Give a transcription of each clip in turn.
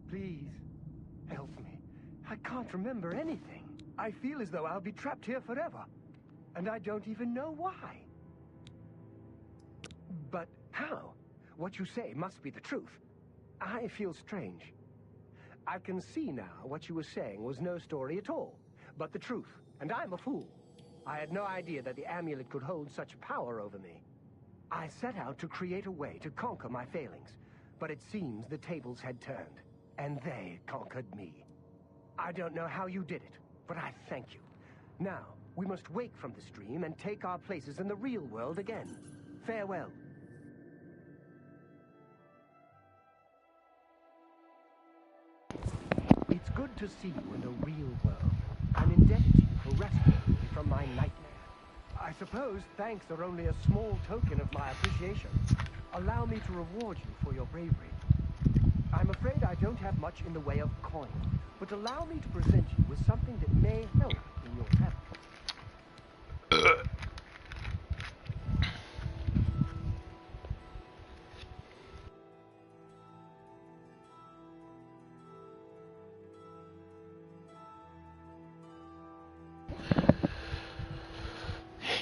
Please, help me. I can't remember anything. I feel as though I'll be trapped here forever. And I don't even know why. But how? What you say must be the truth. I feel strange. I can see now what you were saying was no story at all, but the truth. And I'm a fool. I had no idea that the amulet could hold such power over me. I set out to create a way to conquer my failings, but it seems the tables had turned. And they conquered me. I don't know how you did it, but I thank you. Now, we must wake from this dream and take our places in the real world again. Farewell. It's good to see you in the real world. I'm indebted to you for rescuing me from my nightmare. I suppose thanks are only a small token of my appreciation. Allow me to reward you for your bravery. I'm afraid I don't have much in the way of coin, but allow me to present you with something that may help in your travels.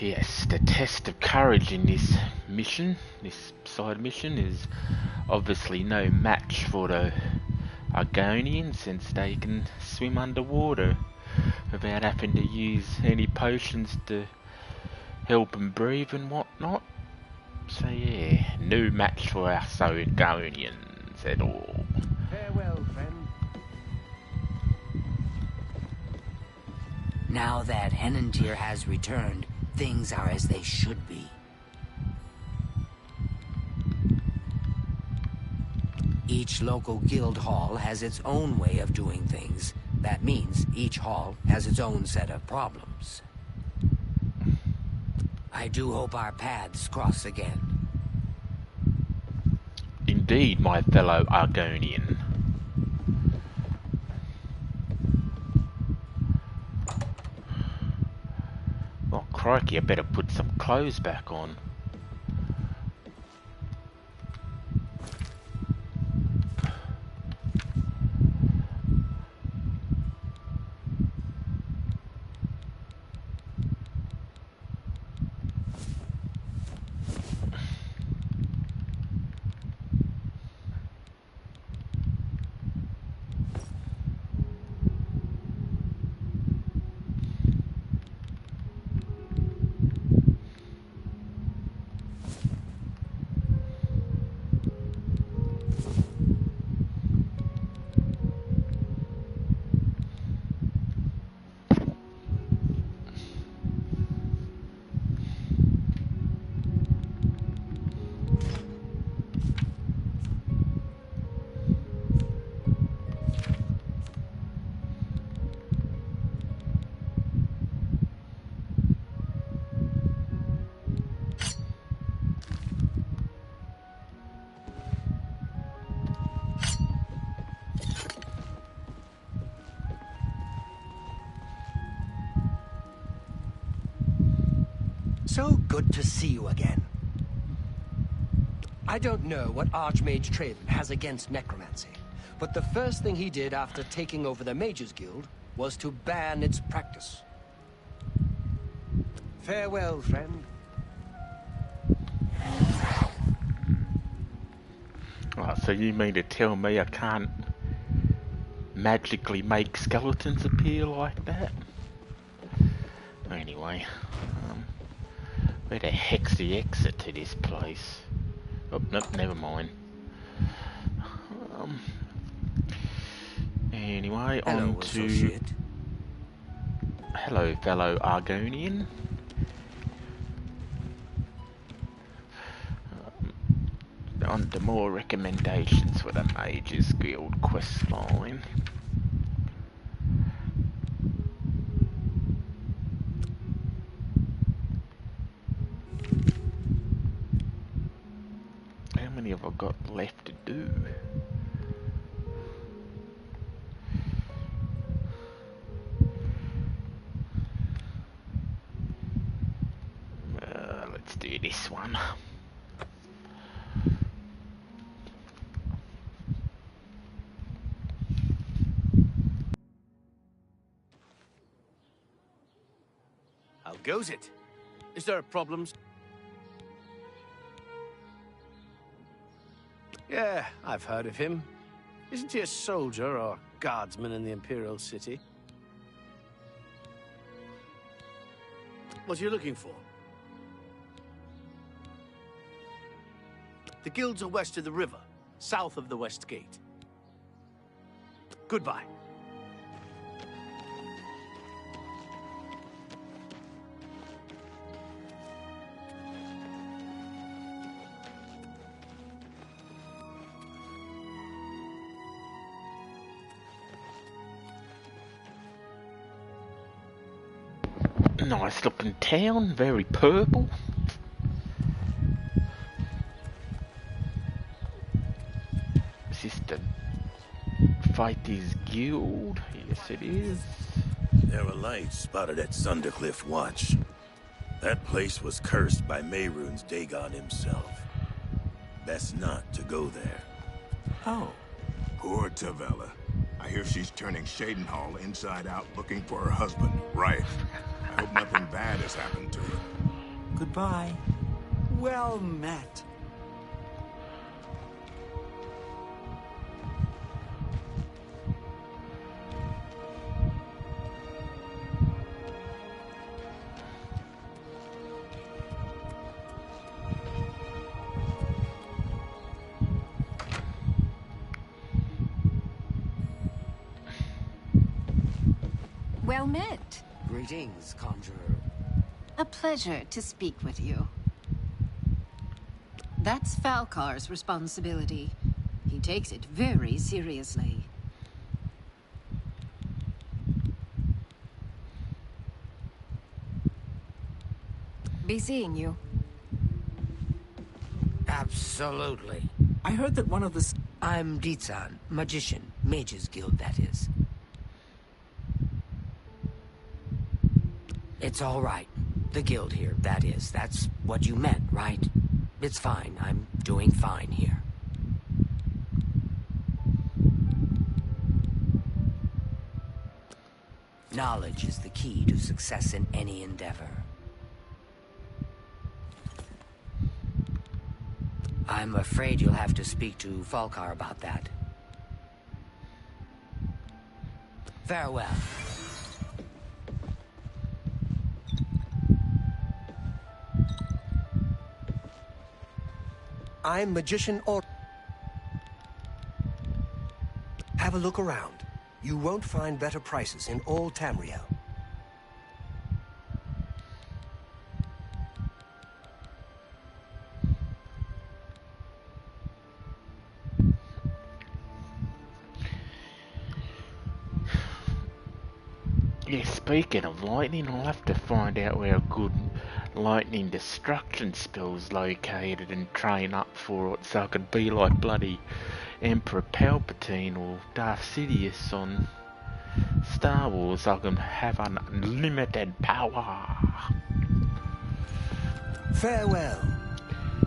Yes, the test of courage in this mission, this side mission, is obviously no match for the Argonians, since they can swim underwater without having to use any potions to help them breathe and whatnot. So yeah, no match for us Argonians at all. Farewell, friend. Now that Henantir has returned, things are as they should be. Each local guild hall has its own way of doing things. That means each hall has its own set of problems. I do hope our paths cross again. Indeed, my fellow Argonian. Oh, crikey, I better put some clothes back on. So good to see you again. I don't know what Archmage Traven has against necromancy, but the first thing he did after taking over the Mages Guild was to ban its practice. Farewell, friend. Oh, so you mean to tell me I can't magically make skeletons appear like that. Anyway, where the heck's the exit to this place? Oh, nope, never mind. Anyway, Hello, on to... associate. Hello, fellow Argonian. On to more recommendations for the Mages Guild quest line. How many have I got left to do? Let's do this one. How goes it? Is there problems? Yeah, I've heard of him. Isn't he a soldier or guardsman in the Imperial City? What are you looking for? The guilds are west of the river, south of the West Gate. Goodbye. Nice looking town, very purple. Is this the Fighters Guild? Yes it is. There were lights spotted at Sundercliff Watch. That place was cursed by Mehrunes Dagon himself. Best not to go there. Oh. Poor Tavella. I hear she's turning Shadenhall inside out looking for her husband, Rife. I hope nothing bad has happened to her. Goodbye. Well met. Well met. Greetings, Conjurer. A pleasure to speak with you. That's Falcar's responsibility. He takes it very seriously. Be seeing you. Absolutely. I heard that one of the... I'm Ditsan, magician, Mages Guild, that is. It's all right. The guild here, that is. That's what you meant, right? It's fine. I'm doing fine here. Knowledge is the key to success in any endeavor. I'm afraid you'll have to speak to Falcar about that. Farewell. I'm Magician or... Have a look around. You won't find better prices in all Tamriel. Yeah, speaking of lightning, I'll have to find out where a good lightning destruction spell's located and train up for it so I could be like bloody Emperor Palpatine or Darth Sidious on Star Wars so I can have unlimited power. Farewell.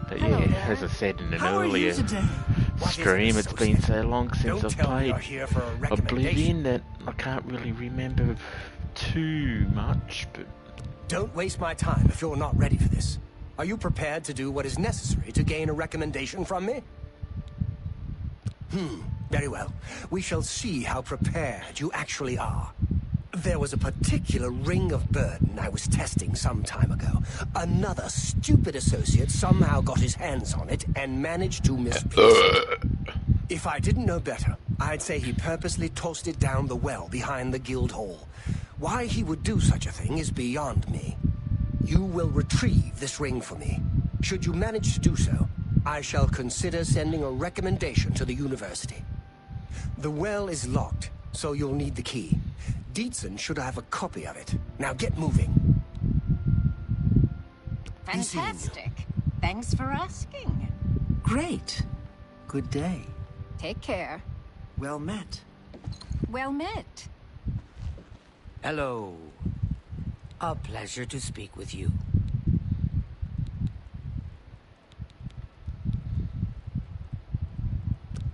But yeah, as I said in an earlier stream, it's been so long since I've played Oblivion that I can't really remember too much, but... Don't waste my time if you're not ready for this. Are you prepared to do what is necessary to gain a recommendation from me? Very well. We shall see how prepared you actually are. There was a particular ring of burden I was testing some time ago. Another stupid associate somehow got his hands on it and managed to misplace it. If I didn't know better, I'd say he purposely tossed it down the well behind the guild hall. Why he would do such a thing is beyond me. You will retrieve this ring for me. Should you manage to do so, I shall consider sending a recommendation to the university. The well is locked, so you'll need the key. Dietzen should have a copy of it. Now get moving. Fantastic. Thanks for asking. Great. Good day. Take care. Well met. Well met. Hello. A pleasure to speak with you.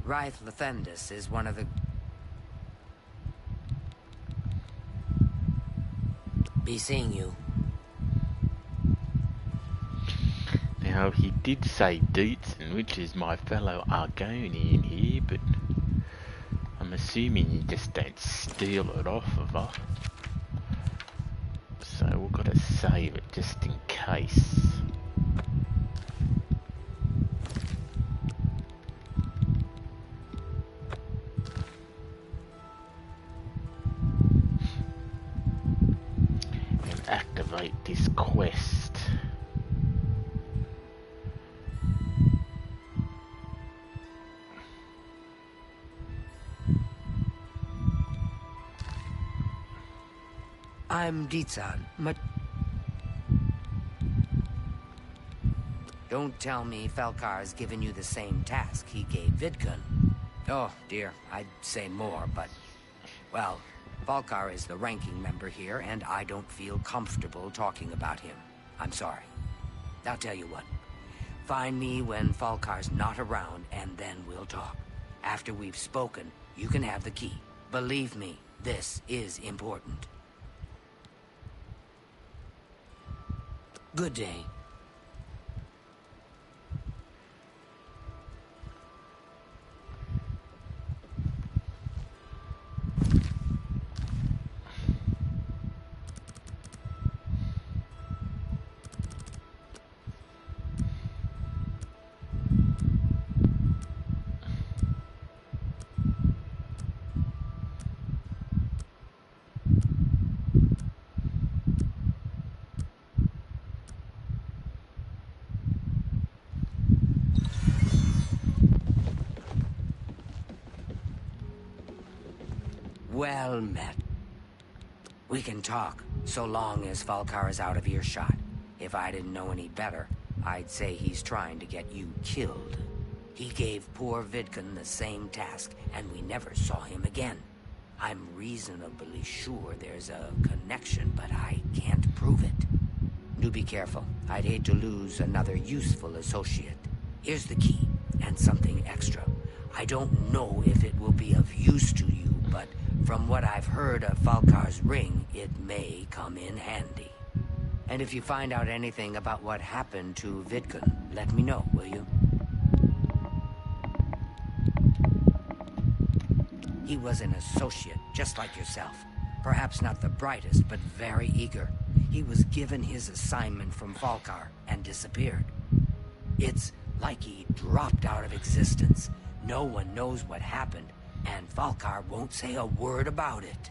Wraith Lethendis is one of the... Be seeing you. Now, he did say Dietzen, which is my fellow Argonian here, but I'm assuming you just don't steal it off of her. So we've got to save it just in case. And activate this quest. I'm Dietzen, Don't tell me Falcar's given you the same task he gave Vidkun. Oh, dear, I'd say more, but... Well, Falcar is the ranking member here, and I don't feel comfortable talking about him. I'm sorry. I'll tell you what. Find me when Falcar's not around, and then we'll talk. After we've spoken, you can have the key. Believe me, this is important. Good day. Well met. We can talk, so long as Falcar is out of earshot. If I didn't know any better, I'd say he's trying to get you killed. He gave poor Vidkun the same task, and we never saw him again. I'm reasonably sure there's a connection, but I can't prove it. Do be careful. I'd hate to lose another useful associate. Here's the key, and something extra. I don't know if it will be of use to you, but from what I've heard of Falcar's ring, it may come in handy. And if you find out anything about what happened to Vidkun, let me know, will you? He was an associate, just like yourself. Perhaps not the brightest, but very eager. He was given his assignment from Falcar and disappeared. It's like he dropped out of existence. No one knows what happened, and Falcar won't say a word about it.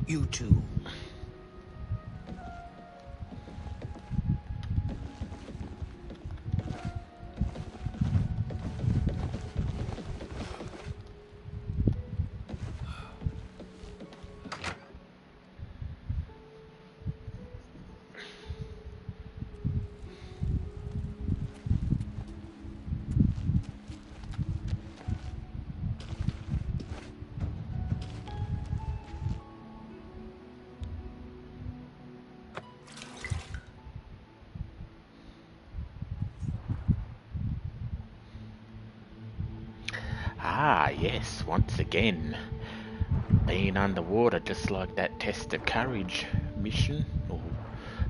You too. Ah, yes, once again. Being underwater, just like that test of courage mission, or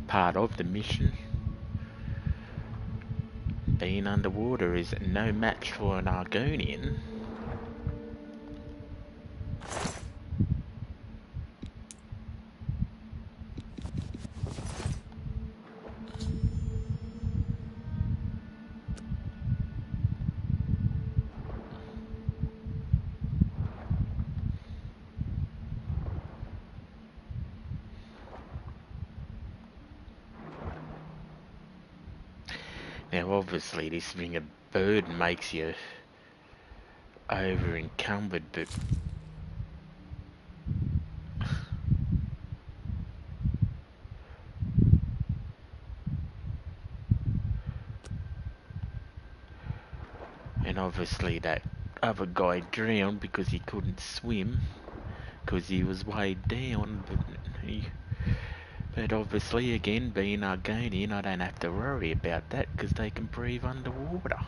part of the mission. being underwater is no match for an Argonian. Now obviously this being a bird makes you over encumbered, but and obviously that other guy drowned because he couldn't swim because he was weighed down, but obviously again being Argonian I don't have to worry about that because they can breathe underwater.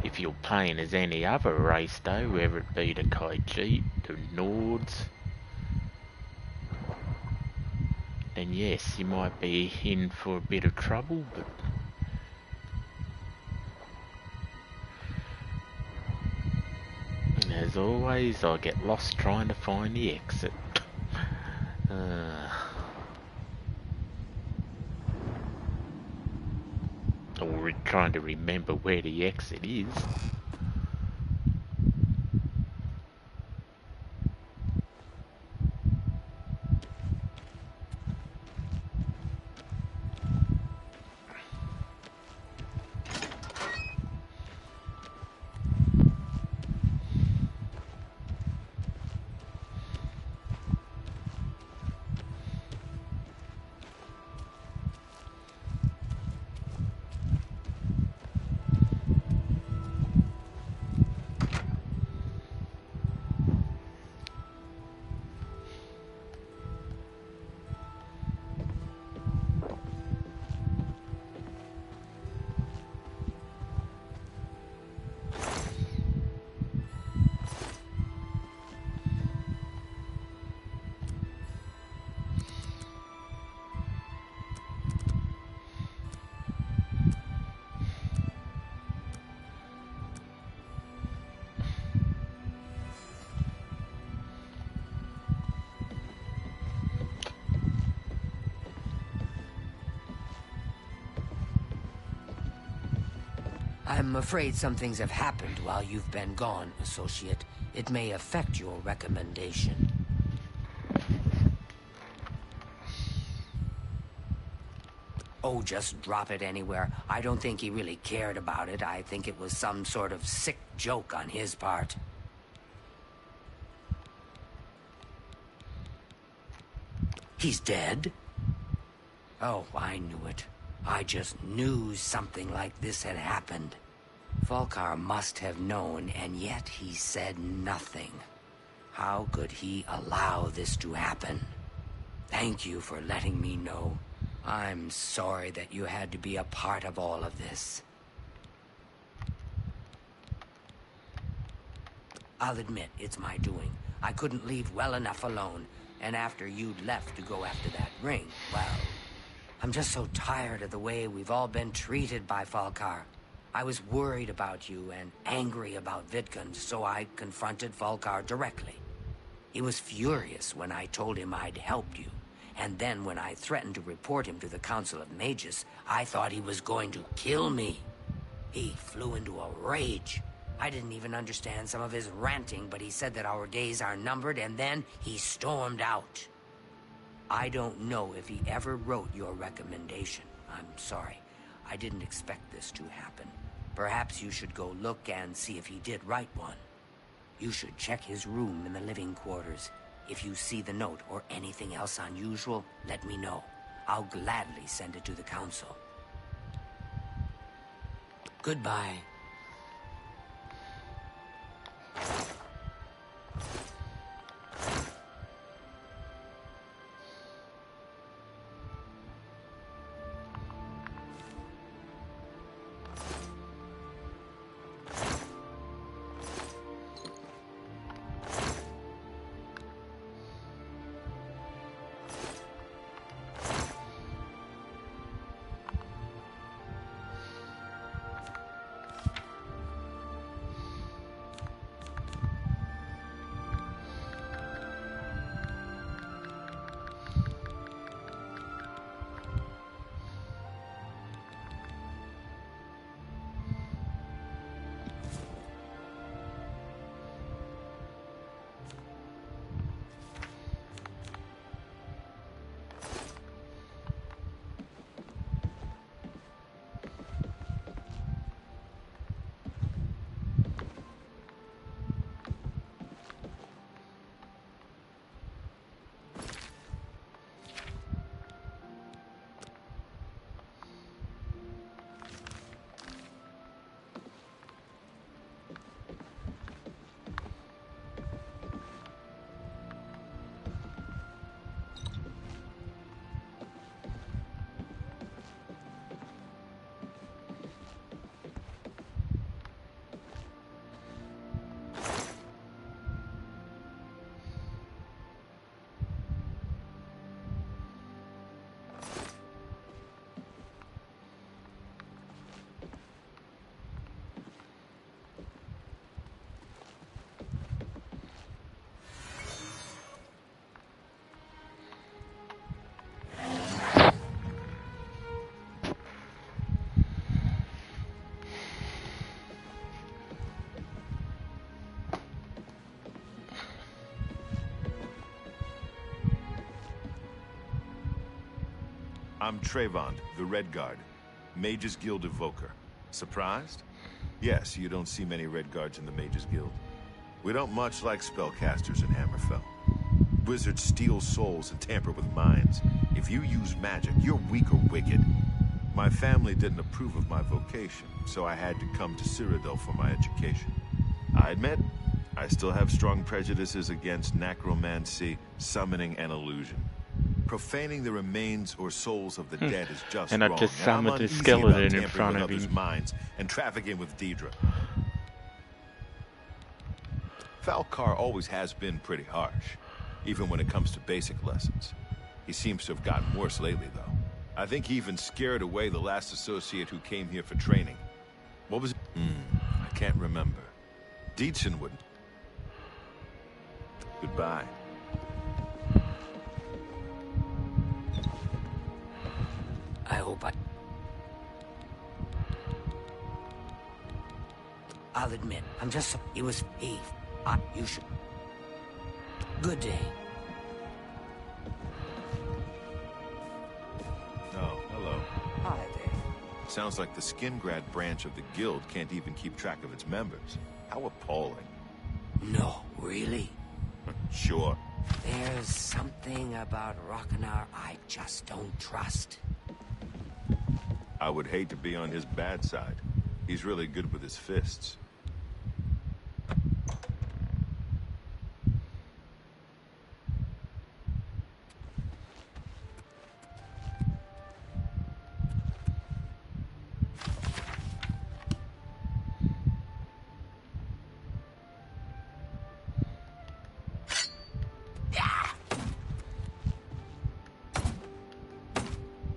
If you're playing as any other race though, whether it be the Khajiit, the Nords, then yes, you might be in for a bit of trouble, but as always I get lost trying to find the exit. Or trying to remember where the exit is. I'm afraid some things have happened while you've been gone, Associate. It may affect your recommendation. Oh, just drop it anywhere. I don't think he really cared about it. I think it was some sort of sick joke on his part. He's dead? Oh, I knew it. I just knew something like this had happened. Falkar must have known, and yet he said nothing. How could he allow this to happen? Thank you for letting me know. I'm sorry that you had to be a part of all of this. I'll admit, it's my doing. I couldn't leave well enough alone, and after you'd left to go after that ring, well... I'm just so tired of the way we've all been treated by Falkar. I was worried about you and angry about Vidkund, so I confronted Falkar directly. He was furious when I told him I'd helped you, and then when I threatened to report him to the Council of Mages, I thought he was going to kill me. He flew into a rage. I didn't even understand some of his ranting, but he said that our days are numbered, and then he stormed out. I don't know if he ever wrote your recommendation. I'm sorry. I didn't expect this to happen. Perhaps you should go look and see if he did write one. You should check his room in the living quarters. If you see the note or anything else unusual, let me know. I'll gladly send it to the council. Goodbye. I'm Trayvon, the Red Guard, Mages Guild evoker. Surprised? Yes, you don't see many Red Guards in the Mages Guild. We don't much like spellcasters in Hammerfell. Wizards steal souls and tamper with minds. If you use magic, you're weak or wicked. My family didn't approve of my vocation, so I had to come to Cyrodiil for my education. I admit, I still have strong prejudices against necromancy, summoning, and illusion. Profaning the remains or souls of the dead is just And wrong. I just and I'm summoned a uneasy skeleton about in tampering front with of others' him. minds and trafficking with Deidre. Falcar always has been pretty harsh, even when it comes to basic lessons. He seems to have gotten worse lately, though. I think he even scared away the last associate who came here for training. What was it? I can't remember. Dietzen would. Goodbye. I hope I'll admit, I'm just... He was... you should... Good day. Oh, hello. Hi there. Sounds like the Skingrad branch of the guild can't even keep track of its members. How appalling. No, really? Sure. There's something about Ragnar I just don't trust. I would hate to be on his bad side. He's really good with his fists.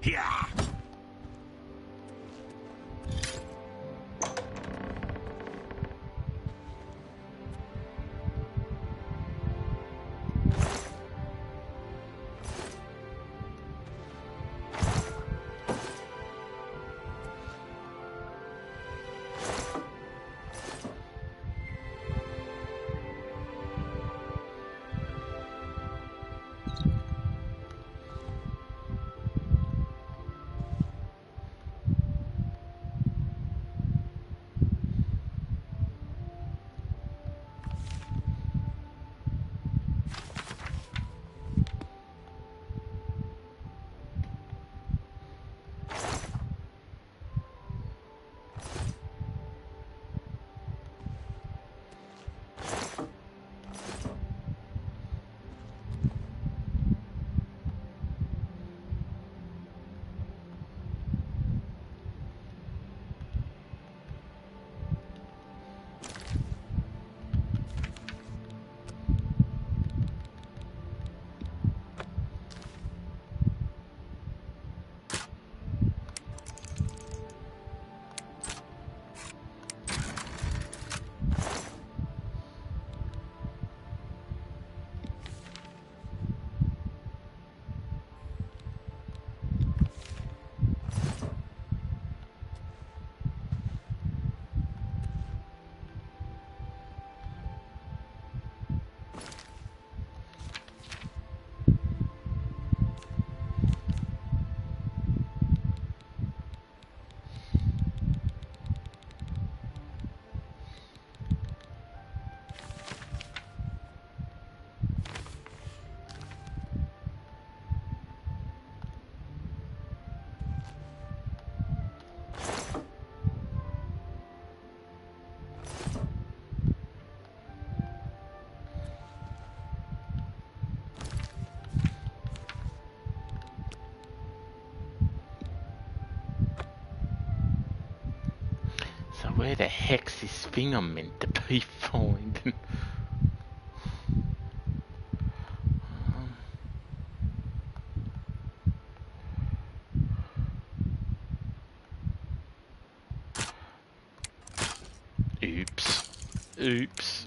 Yeah! Where the heck's this thing I'm meant to be finding? Oops. Oops.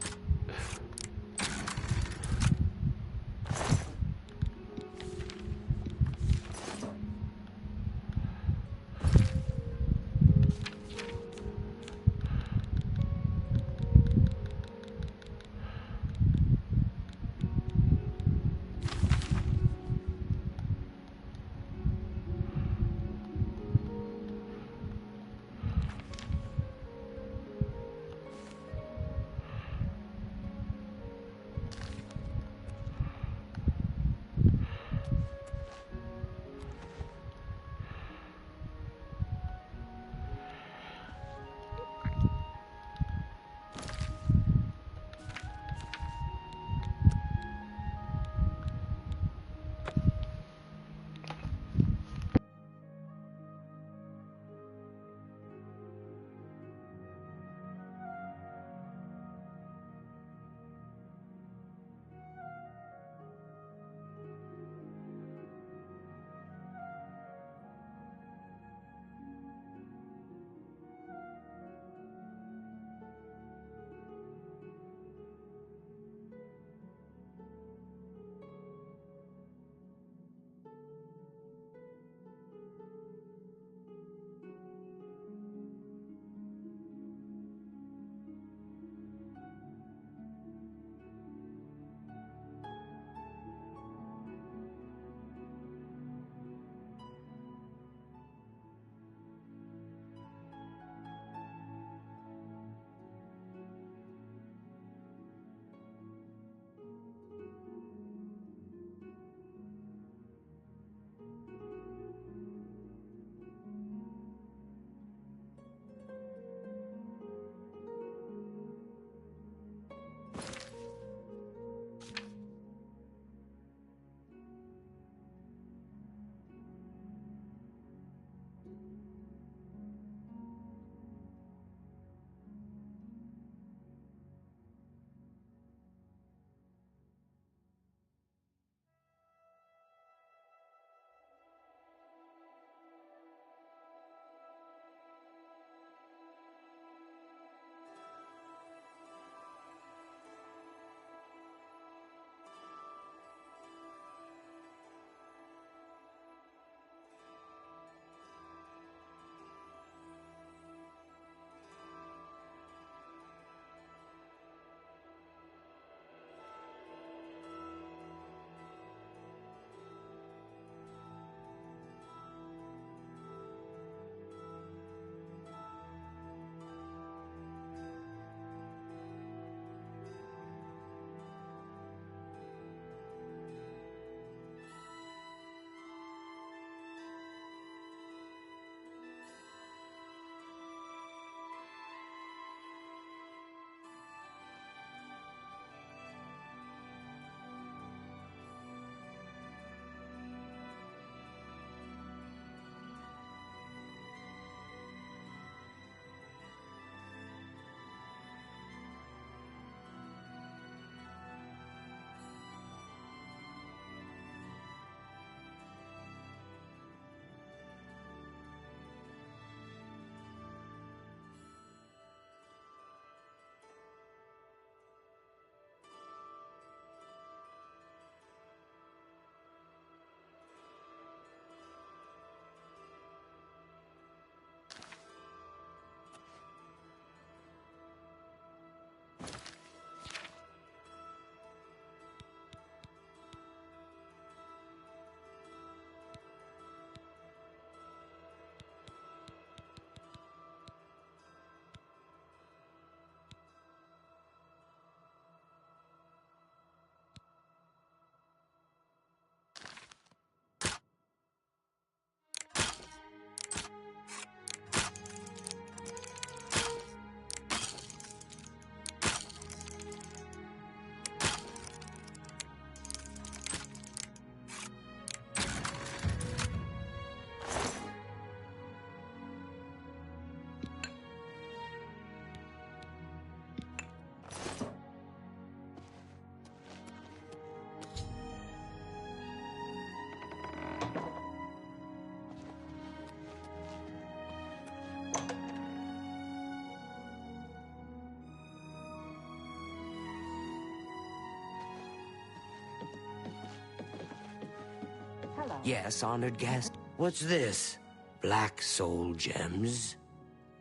Yes, honored guest. What's this? Black soul gems?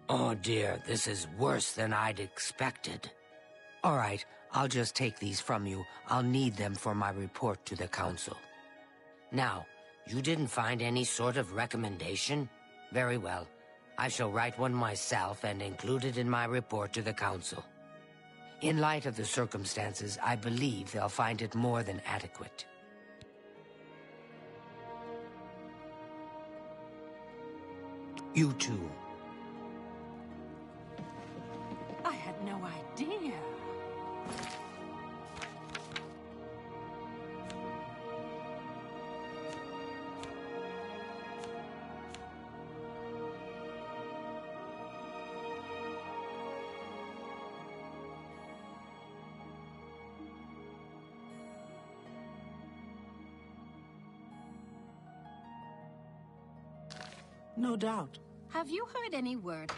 Oh dear, this is worse than I'd expected. All right, I'll just take these from you. I'll need them for my report to the council. Now, you didn't find any sort of recommendation? Very well. I shall write one myself and include it in my report to the council. In light of the circumstances, I believe they'll find it more than adequate. You too. I had no idea. No doubt. Have you heard any word?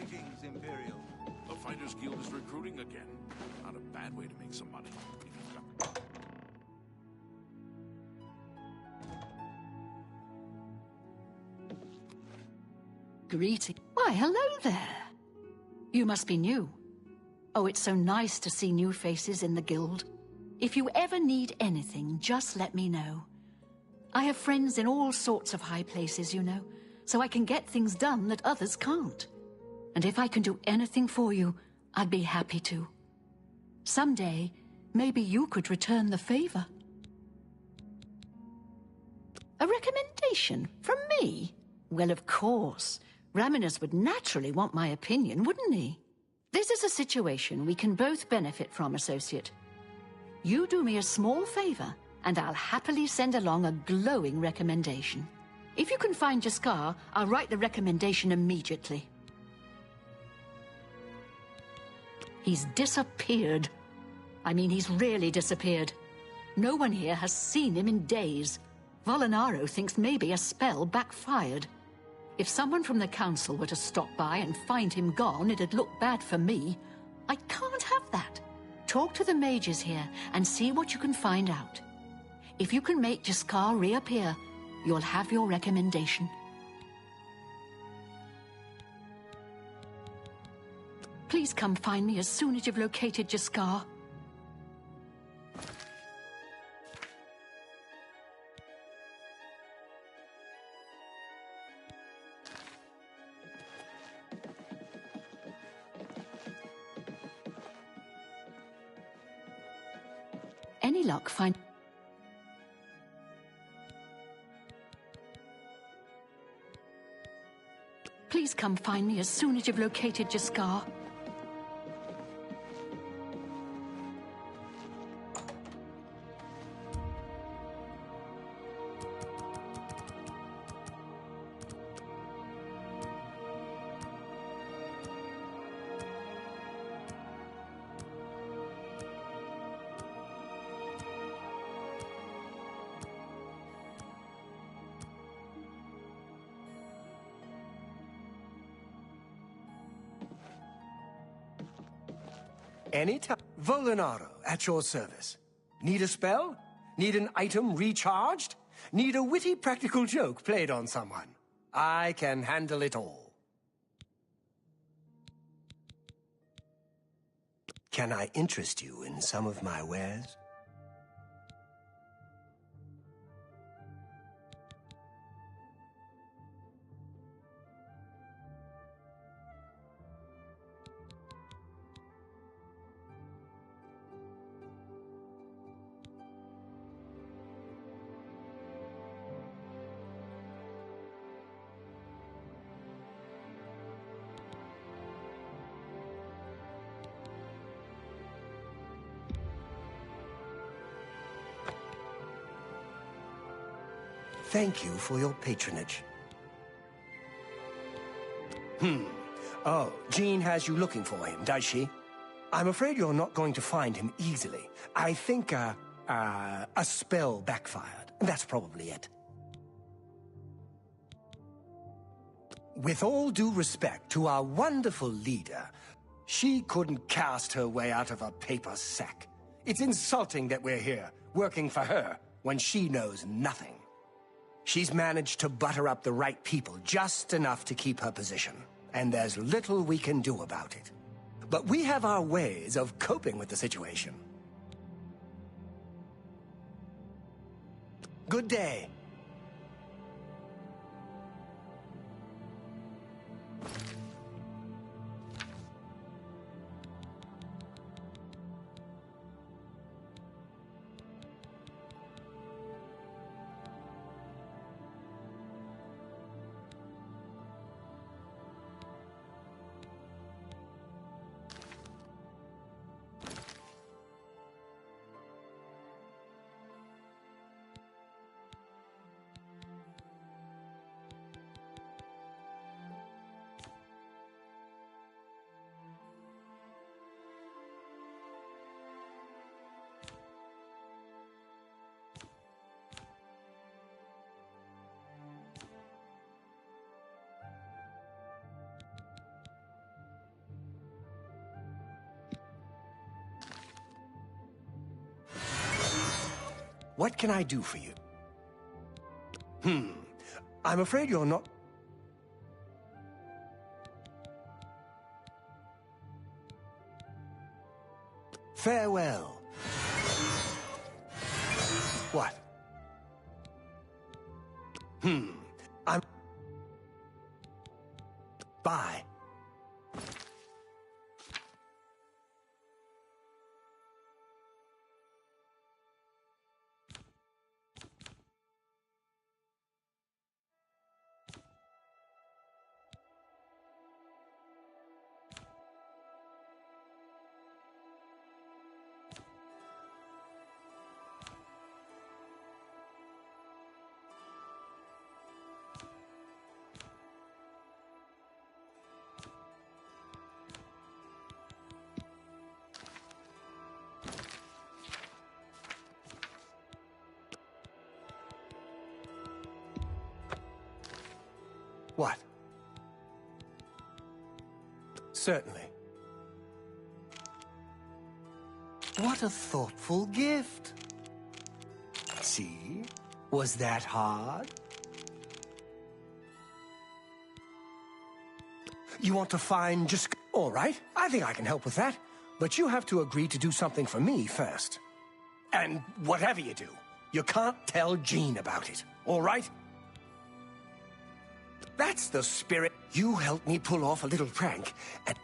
Greetings, Imperial. The Fighters Guild is recruiting again. Not a bad way to make some money. If you've got... Greeting. Why, hello there. You must be new. Oh, it's so nice to see new faces in the guild. If you ever need anything, just let me know. I have friends in all sorts of high places, you know, so I can get things done that others can't. And if I can do anything for you, I'd be happy to. Someday, maybe you could return the favor. A recommendation from me? Well, of course. Raminus would naturally want my opinion, wouldn't he? This is a situation we can both benefit from, associate. You do me a small favor, and I'll happily send along a glowing recommendation. If you can find Jaskar, I'll write the recommendation immediately. He's disappeared. I mean, he's really disappeared. No one here has seen him in days. Volinaro thinks maybe a spell backfired. If someone from the council were to stop by and find him gone, it'd look bad for me. I can't have that. Talk to the mages here and see what you can find out. If you can make Jaskar reappear, you'll have your recommendation. Please come find me as soon as you've located Jaskar. Any luck find... Please come find me as soon as you've located Jaskar. Anytime. Volinaro, at your service. Need a spell? Need an item recharged? Need a witty practical joke played on someone? I can handle it all. Can I interest you in some of my wares? Thank you for your patronage. Oh, Jean has you looking for him, does she? I'm afraid you're not going to find him easily. I think, a spell backfired. That's probably it. With all due respect to our wonderful leader, she couldn't cast her way out of a paper sack. It's insulting that we're here, working for her, when she knows nothing. She's managed to butter up the right people just enough to keep her position, and there's little we can do about it. But we have our ways of coping with the situation. Good day. What can I do for you? I'm afraid you're not... Farewell. What? I'm... Bye. What? Certainly. What a thoughtful gift. See? Was that hard? You want to find just... All right, I think I can help with that. But you have to agree to do something for me first. And whatever you do, you can't tell Jean about it, all right? That's the spirit. You helped me pull off a little prank, and...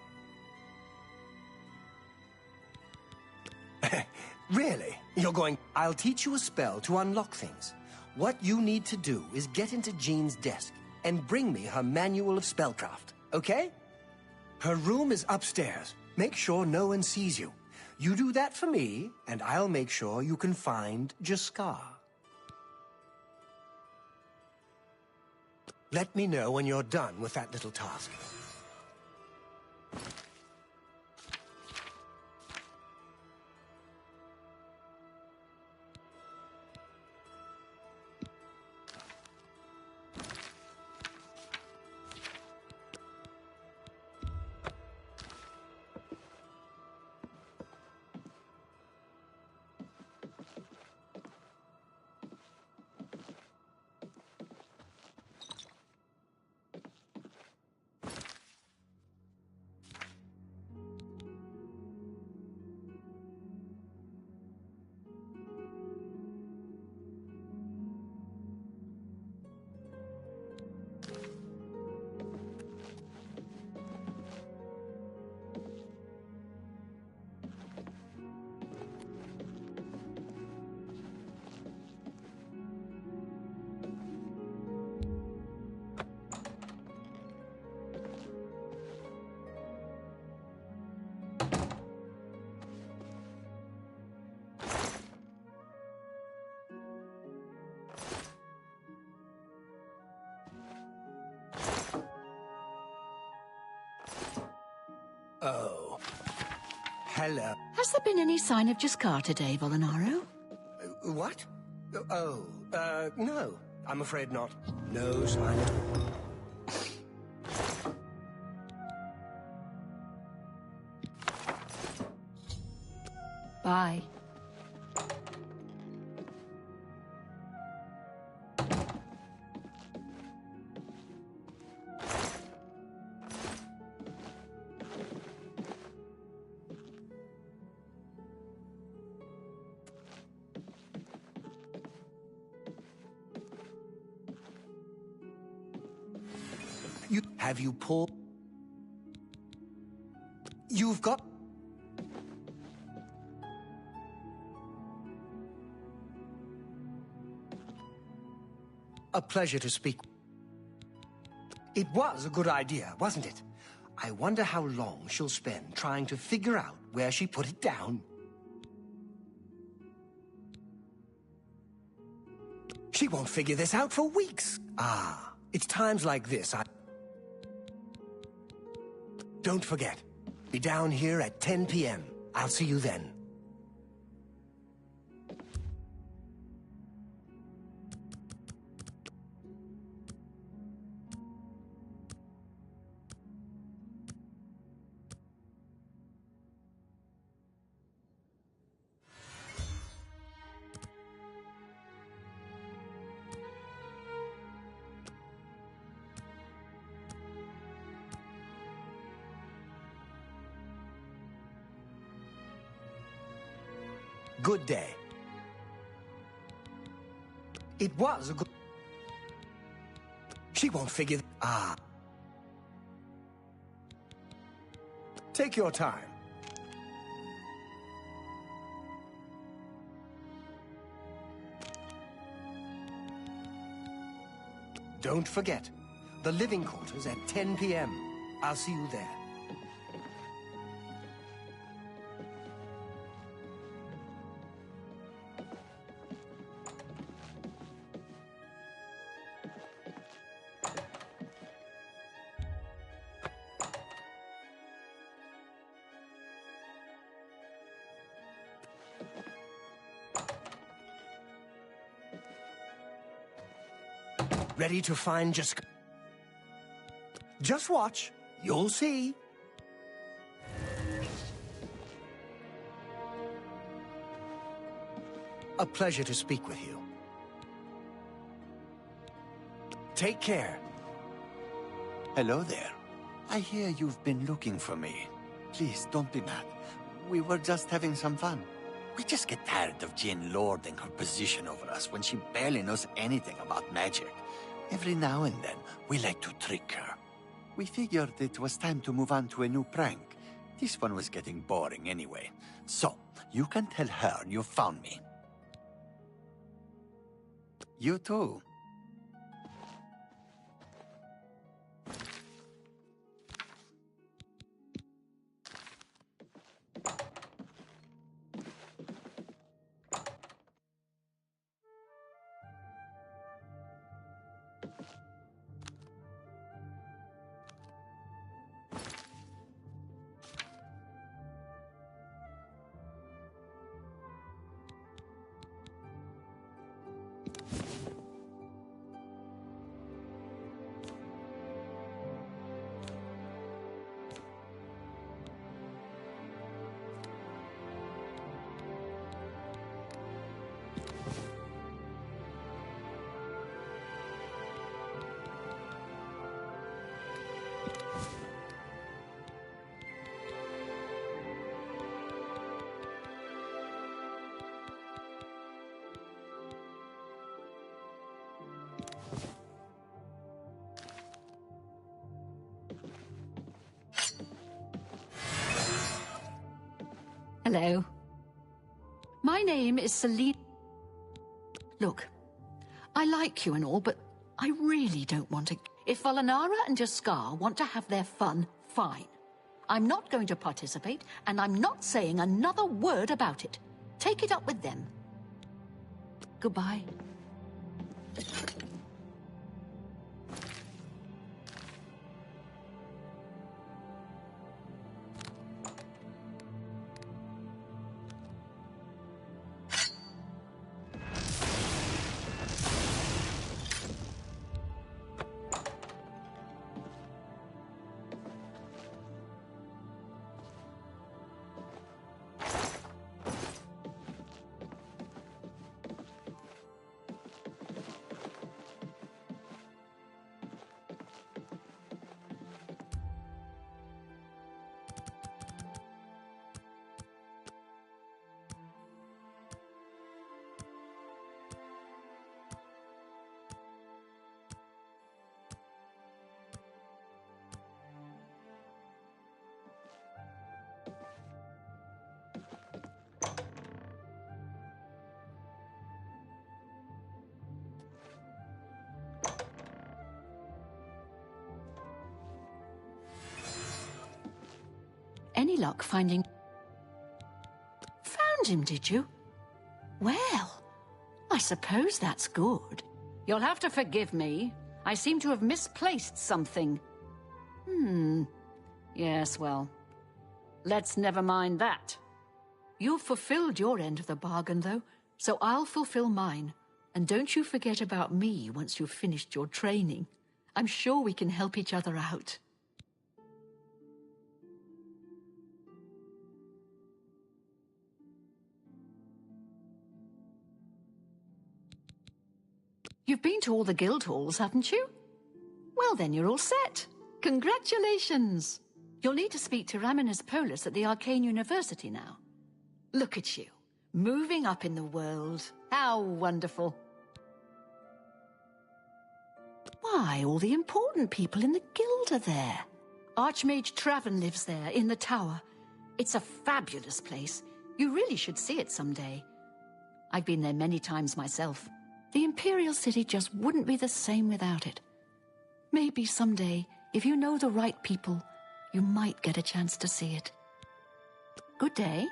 Really? You're going... I'll teach you a spell to unlock things. What you need to do is get into Jean's desk and bring me her manual of spellcraft, okay? Her room is upstairs. Make sure no one sees you. You do that for me, and I'll make sure you can find Jaskar. Let me know when you're done with that little task. Oh. Hello. Has there been any sign of Jaskar today, Volinaro? What? No. I'm afraid not. No sign of... Bye. Have you pulled... You've got... A pleasure to speak. It was a good idea, wasn't it? I wonder how long she'll spend trying to figure out where she put it down. She won't figure this out for weeks. Ah, it's times like this Don't forget, be down here at 10 p.m. I'll see you then. Good day. It was a good... She won't figure... Ah. Take your time. Don't forget, the living quarters at 10 p.m. I'll see you there. Ready to find Just watch. You'll see. A pleasure to speak with you. Take care. Hello there. I hear you've been looking for me. Please, don't be mad. We were just having some fun. We just get tired of Jinn lording her position over us when she barely knows anything about magic. Every now and then, we like to trick her. We figured it was time to move on to a new prank. This one was getting boring anyway. So, you can tell her you found me. You too. Hello. My name is Celine. Look, I like you and all, but I really don't want to... If Volinara and Jaskar want to have their fun, fine. I'm not going to participate, and I'm not saying another word about it. Take it up with them. Goodbye. Any luck finding... Found him, did you? Well, I suppose that's good. You'll have to forgive me. I seem to have misplaced something. Yes, well, let's never mind that. You've fulfilled your end of the bargain, though, so I'll fulfill mine. And don't you forget about me once you've finished your training. I'm sure we can help each other out. You've been to all the guild halls, haven't you? Well, then you're all set. Congratulations! You'll need to speak to Raminas Polis at the Arcane University now. Look at you, Moving up in the world. How wonderful. Why, all the important people in the guild are there. Archmage Traven lives there, in the tower. It's a fabulous place. You really should see it someday. I've been there many times myself. The Imperial City just wouldn't be the same without it. Maybe someday, if you know the right people, you might get a chance to see it. Good day.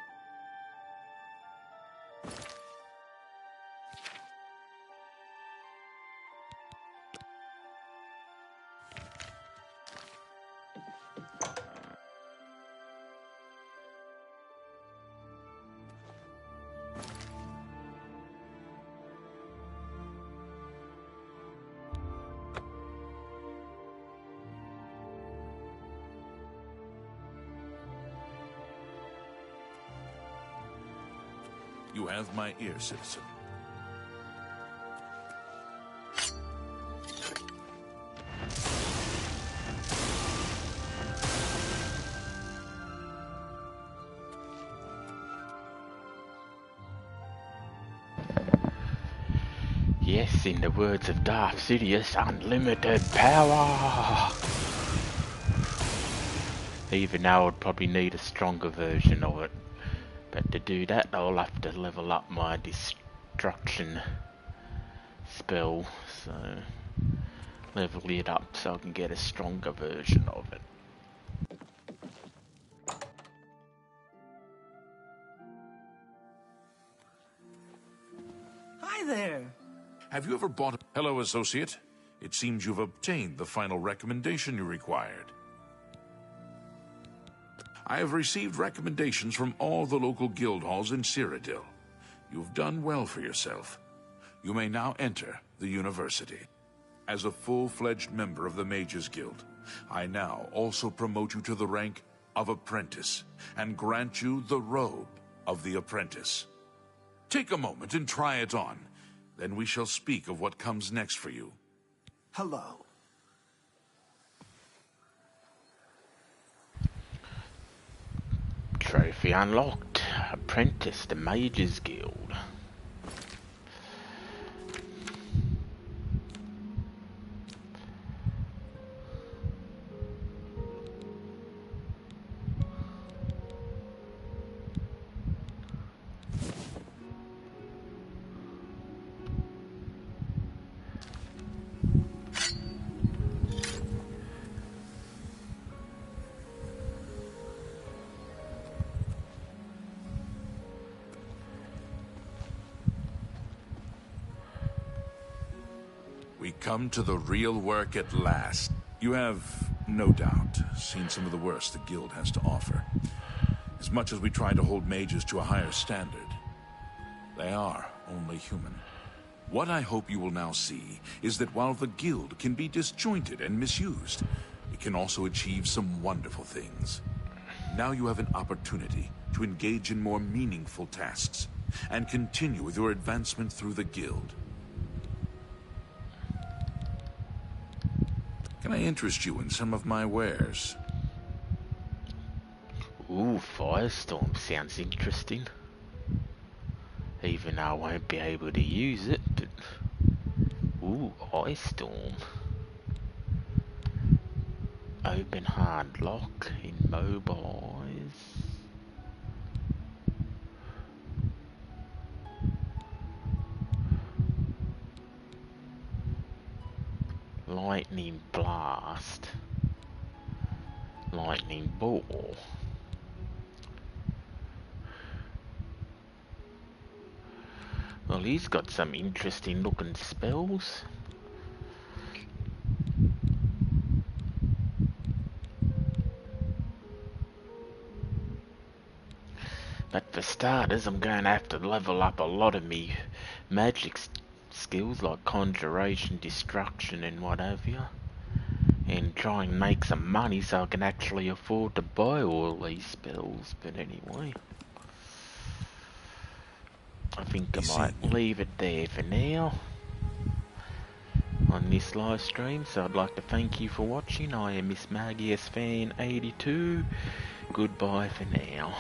You have my ear, citizen. Yes, in the words of Darth Sidious, unlimited power! Even now I'd probably need a stronger version of it. But to do that, I'll have to level up my destruction spell, so level it up so I can get a stronger version of it. Hi there. Have you ever bought a... Hello, associate. It seems you've obtained the final recommendation you required. I have received recommendations from all the local guild halls in Cyrodiil. You've done well for yourself. You may now enter the university. As a full-fledged member of the Mages Guild, I now also promote you to the rank of apprentice and grant you the robe of the apprentice. Take a moment and try it on. Then we shall speak of what comes next for you. Hello. Trophy unlocked. Apprentice to Mages Guild. We come to the real work at last. You have, no doubt, seen some of the worst the guild has to offer. As much as we try to hold mages to a higher standard, they are only human. What I hope you will now see is that while the guild can be disjointed and misused, it can also achieve some wonderful things. Now you have an opportunity to engage in more meaningful tasks and continue with your advancement through the guild. Can I interest you in some of my wares? Ooh, Firestorm sounds interesting. Even though I won't be able to use it, but... Ooh, Ice Storm. Open hard lock in mobiles. Lightning Blast. Lightning Ball. Well, he's got some interesting looking spells. But for starters, I'm going to have to level up a lot of me magic skills like conjuration, destruction and what have you. And try and make some money so I can actually afford to buy all these spells. But anyway, I think I might leave it there for now on this live stream. So I'd like to thank you for watching. I am Miss Magius Fan 82. Goodbye for now.